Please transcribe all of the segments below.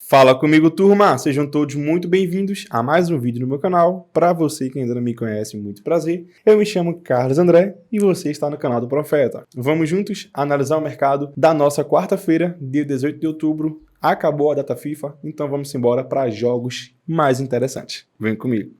Fala comigo, turma! Sejam todos muito bem-vindos a mais um vídeo no meu canal. Para você que ainda não me conhece, muito prazer. Eu me chamo Carlos André e você está no canal do Profeta. Vamos juntos analisar o mercado da nossa quarta-feira, dia 18 de outubro. Acabou a data FIFA, então vamos embora para jogos mais interessantes. Vem comigo!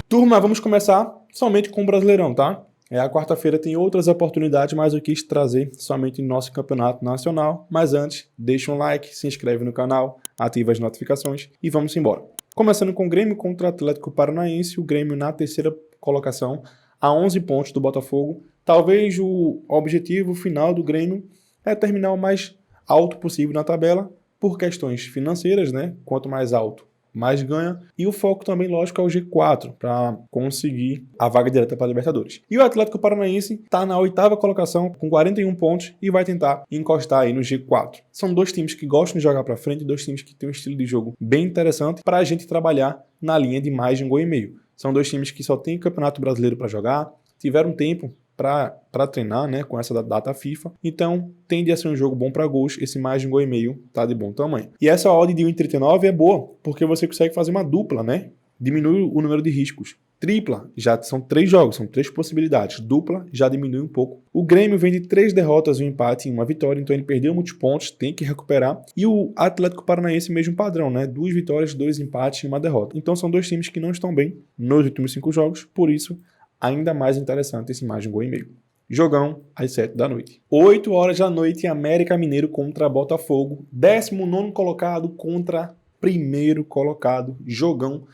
Turma, vamos começar somente com o Brasileirão, tá? A quarta-feira tem outras oportunidades, mas eu quis trazer somente nosso campeonato nacional. Mas antes, deixa um like, se inscreve no canal, ativa as notificações e vamos embora. Começando com o Grêmio contra o Atlético Paranaense, o Grêmio na terceira colocação, a 11 pontos do Botafogo. Talvez o objetivo final do Grêmio é terminar o mais alto possível na tabela, por questões financeiras, né? Quanto mais alto, mais ganha, e o foco também, lógico, é o G4, para conseguir a vaga direta para a Libertadores. E o Atlético Paranaense está na 8ª colocação, com 41 pontos, e vai tentar encostar aí no G4. São dois times que gostam de jogar para frente, dois times que têm um estilo de jogo bem interessante para a gente trabalhar na linha de mais de 1,5 gols. São dois times que só têm Campeonato Brasileiro para jogar, tiveram tempo para treinar, né, com essa data FIFA, então tende a ser um jogo bom para gols. Esse mais de 1,5 gols tá de bom tamanho. E essa odd de 1,39 é boa, porque você consegue fazer uma dupla, né, diminui o número de riscos. Tripla, já são 3 jogos, são 3 possibilidades. Dupla, já diminui um pouco. O Grêmio vem de 3 derrotas, um empate e uma vitória, então ele perdeu muitos pontos, tem que recuperar. E o Atlético Paranaense, mesmo padrão, né? 2 vitórias, 2 empates e uma derrota. Então são dois times que não estão bem nos últimos 5 jogos, por isso ainda mais interessante esse mais de 1,5 gols. Jogão às 7 da noite. 8 horas da noite, América Mineiro contra Botafogo. 19º colocado contra 1º colocado. Jogão.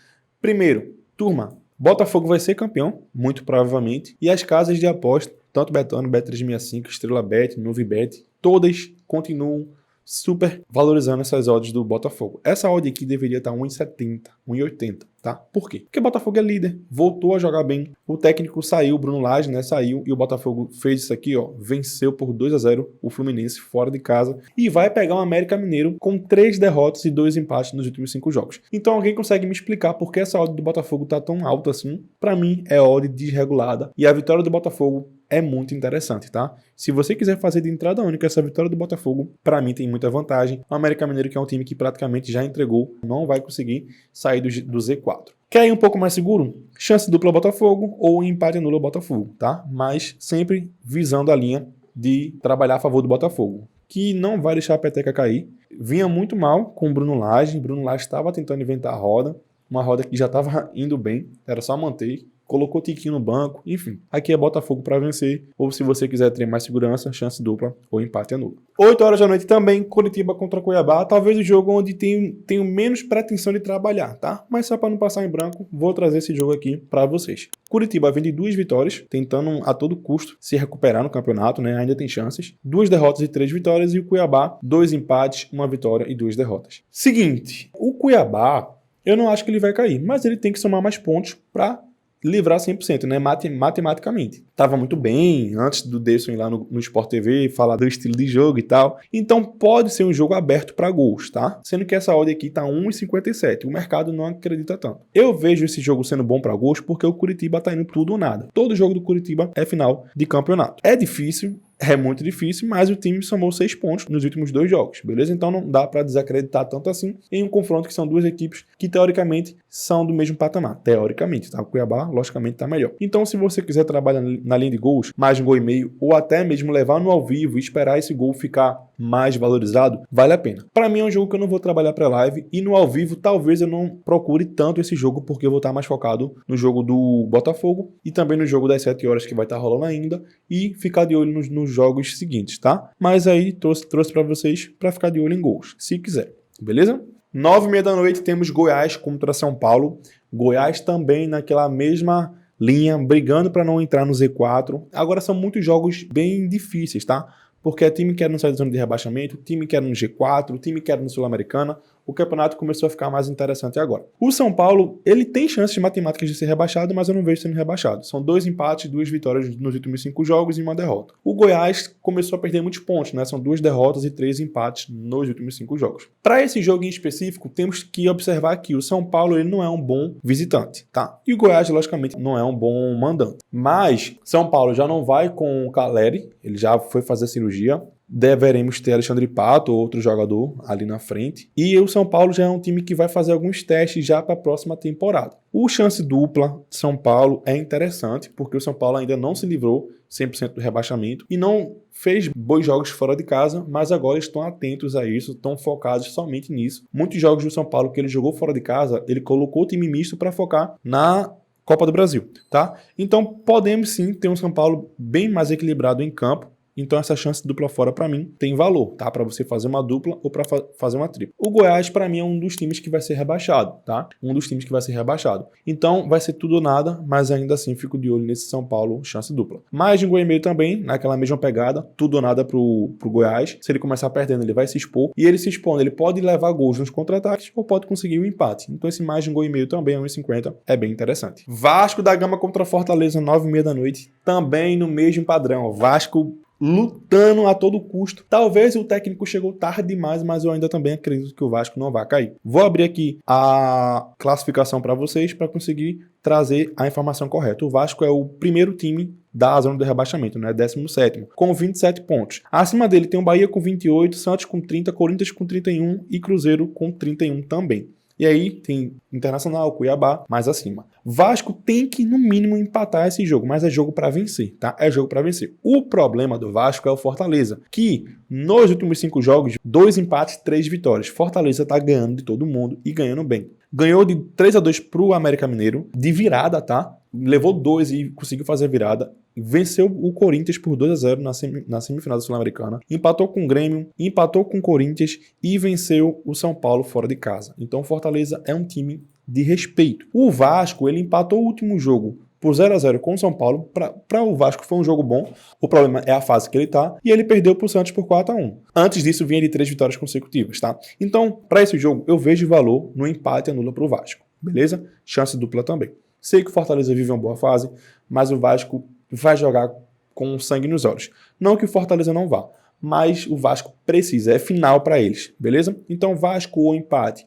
Primeiro, turma, Botafogo vai ser campeão, muito provavelmente. E as casas de aposta, tanto Betano, Bet365, Estrela Bet, Novibet, todas continuam super valorizando essas odds do Botafogo. Essa odd aqui deveria estar 1,70, 1,80, tá? Por quê? Porque o Botafogo é líder, voltou a jogar bem, o técnico saiu, o Bruno Lage, né, saiu, e o Botafogo fez isso aqui, ó, venceu por 2-0 o Fluminense fora de casa, e vai pegar o América Mineiro com 3 derrotas e 2 empates nos últimos 5 jogos. Então alguém consegue me explicar por que essa odd do Botafogo tá tão alta assim? Pra mim é odd desregulada, e a vitória do Botafogo é muito interessante, tá? Se você quiser fazer de entrada única essa vitória do Botafogo, para mim tem muita vantagem. O América Mineiro, que é um time que praticamente já entregou, não vai conseguir sair do Z4. Quer ir um pouco mais seguro? Chance dupla Botafogo ou empate nula Botafogo, tá? Mas sempre visando a linha de trabalhar a favor do Botafogo, que não vai deixar a peteca cair. Vinha muito mal com o Bruno Lage. Bruno Lage estava tentando inventar a roda, uma roda que já estava indo bem, era só manter. Colocou Tiquinho no banco, enfim. Aqui é Botafogo para vencer, ou se você quiser ter mais segurança, chance dupla ou empate é nulo. 8 horas da noite também, Coritiba contra Cuiabá, talvez o jogo onde tenho menos pretensão de trabalhar, tá? Mas só para não passar em branco, vou trazer esse jogo aqui para vocês. Curitiba vem de 2 vitórias, tentando a todo custo se recuperar no campeonato, né? Ainda tem chances. 2 derrotas e 3 vitórias, e o Cuiabá, 2 empates, 1 vitória e 2 derrotas. Seguinte, o Cuiabá, eu não acho que ele vai cair, mas ele tem que somar mais pontos para livrar 100%, né? Matematicamente. Tava muito bem antes do Davidson ir lá no Sport TV falar do estilo de jogo e tal. Então pode ser um jogo aberto para gols, tá? Sendo que essa odd aqui tá 1,57. O mercado não acredita tanto. Eu vejo esse jogo sendo bom para gols porque o Curitiba tá indo tudo ou nada. Todo jogo do Curitiba é final de campeonato. É difícil, é muito difícil, mas o time somou 6 pontos nos últimos 2 jogos, beleza? Então não dá para desacreditar tanto assim em um confronto que são duas equipes que teoricamente são do mesmo patamar. Teoricamente, tá? O Cuiabá, logicamente, tá melhor. Então se você quiser trabalhar na linha de gols, mais de 1,5 gols, ou até mesmo levar no ao vivo e esperar esse gol ficar mais valorizado, vale a pena. Para mim é um jogo que eu não vou trabalhar para live, e no ao vivo talvez eu não procure tanto esse jogo, porque eu vou estar mais focado no jogo do Botafogo e também no jogo das 7 horas que vai estar rolando ainda, e ficar de olho nos jogos seguintes, tá? Mas aí trouxe para vocês para ficar de olho em gols, se quiser, beleza? 9h30 da noite temos Goiás contra São Paulo. Goiás também naquela mesma linha, brigando para não entrar no Z4. Agora são muitos jogos bem difíceis, tá? Porque é time que quer não sair da zona de rebaixamento, time que quer no G4, time que quer no Sul-Americana, o campeonato começou a ficar mais interessante agora. O São Paulo, ele tem chances matemáticas de ser rebaixado, mas eu não vejo sendo rebaixado. São 2 empates, 2 vitórias nos últimos 5 jogos e 1 derrota. O Goiás começou a perder muitos pontos, né? São 2 derrotas e 3 empates nos últimos 5 jogos. Para esse jogo em específico, temos que observar que o São Paulo ele não é um bom visitante, tá? E o Goiás, logicamente, não é um bom mandante. Mas São Paulo já não vai com o Caleri, ele já foi fazer cirurgia. Deveremos ter Alexandre Pato, outro jogador ali na frente. E o São Paulo já é um time que vai fazer alguns testes já para a próxima temporada. O chance dupla São Paulo é interessante, porque o São Paulo ainda não se livrou 100% do rebaixamento e não fez bons jogos fora de casa, mas agora estão atentos a isso, estão focados somente nisso. Muitos jogos do São Paulo que ele jogou fora de casa, ele colocou o time misto para focar na Copa do Brasil, tá? Então podemos sim ter um São Paulo bem mais equilibrado em campo. Então essa chance de dupla fora para mim tem valor, tá? Para você fazer uma dupla ou para fazer uma tripla. O Goiás para mim é um dos times que vai ser rebaixado, tá? Um dos times que vai ser rebaixado. Então vai ser tudo ou nada, mas ainda assim fico de olho nesse São Paulo chance dupla. Mais de um gol e meio também, naquela mesma pegada, tudo ou nada pro Goiás. Se ele começar perdendo, ele vai se expor. E ele se expondo, ele pode levar gols nos contra-ataques ou pode conseguir o empate. Então esse mais de um gol e meio também, 1,50, é bem interessante. Vasco da Gama contra Fortaleza, 9h30 da noite, também no mesmo padrão. Vasco lutando a todo custo. Talvez o técnico chegou tarde demais, mas eu ainda também acredito que o Vasco não vai cair. Vou abrir aqui a classificação para vocês para conseguir trazer a informação correta. O Vasco é o primeiro time da zona do rebaixamento, né? 17º, com 27 pontos. Acima dele tem o Bahia com 28, Santos com 30, Corinthians com 31 e Cruzeiro com 31 também. E aí tem Internacional, Cuiabá, mais acima. Vasco tem que, no mínimo, empatar esse jogo, mas é jogo para vencer, tá? É jogo para vencer. O problema do Vasco é o Fortaleza, que nos últimos 5 jogos, 2 empates, 3 vitórias. Fortaleza tá ganhando de todo mundo e ganhando bem. Ganhou de 3-2 pro América Mineiro, de virada, tá? Levou 2 e conseguiu fazer a virada. Venceu o Corinthians por 2-0 na semifinal da Sul-Americana. Empatou com o Grêmio, empatou com o Corinthians e venceu o São Paulo fora de casa. Então o Fortaleza é um time de respeito. O Vasco, ele empatou o último jogo por 0-0 com o São Paulo. Para o Vasco foi um jogo bom. O problema é a fase que ele tá. E ele perdeu pro Santos por 4-1. Antes disso vinha de 3 vitórias consecutivas, tá? Então, para esse jogo, eu vejo valor no empate anula pro Vasco. Beleza? Chance dupla também. Sei que o Fortaleza vive uma boa fase, mas o Vasco vai jogar com sangue nos olhos. Não que o Fortaleza não vá, mas o Vasco precisa, é final para eles, beleza? Então Vasco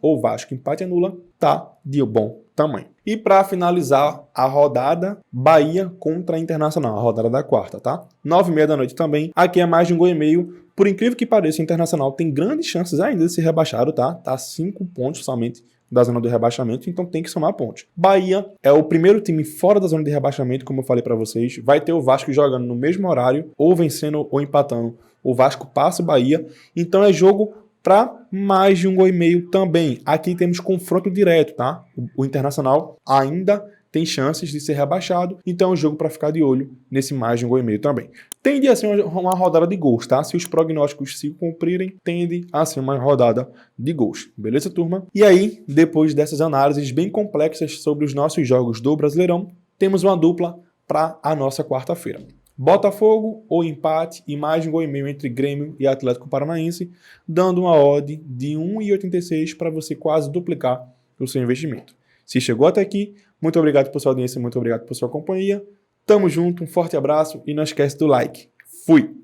ou Vasco empate anula, tá de bom tamanho. E para finalizar a rodada, Bahia contra Internacional, a rodada da quarta, tá? 9h30 da noite também, aqui é mais de um gol e meio. Por incrível que pareça, o Internacional tem grandes chances ainda de ser rebaixado, tá? Tá 5 pontos somente da zona do rebaixamento, então tem que somar pontos. Bahia é o primeiro time fora da zona de rebaixamento, como eu falei para vocês. Vai ter o Vasco jogando no mesmo horário, ou vencendo ou empatando. O Vasco passa o Bahia, então é jogo para mais de um gol e meio também. Aqui temos confronto direto, tá? O Internacional ainda tem chances de ser rebaixado, então é um jogo para ficar de olho nesse mais de um gol e meio também. Tende a ser uma rodada de gols, tá? Se os prognósticos se cumprirem, tende a ser uma rodada de gols. Beleza, turma? E aí, depois dessas análises bem complexas sobre os nossos jogos do Brasileirão, temos uma dupla para a nossa quarta-feira. Botafogo ou empate e mais de um gol e meio entre Grêmio e Atlético Paranaense, dando uma odd de 1,86 para você quase duplicar o seu investimento. Se chegou até aqui, muito obrigado por sua audiência, muito obrigado por sua companhia. Tamo junto, um forte abraço e não esquece do like. Fui!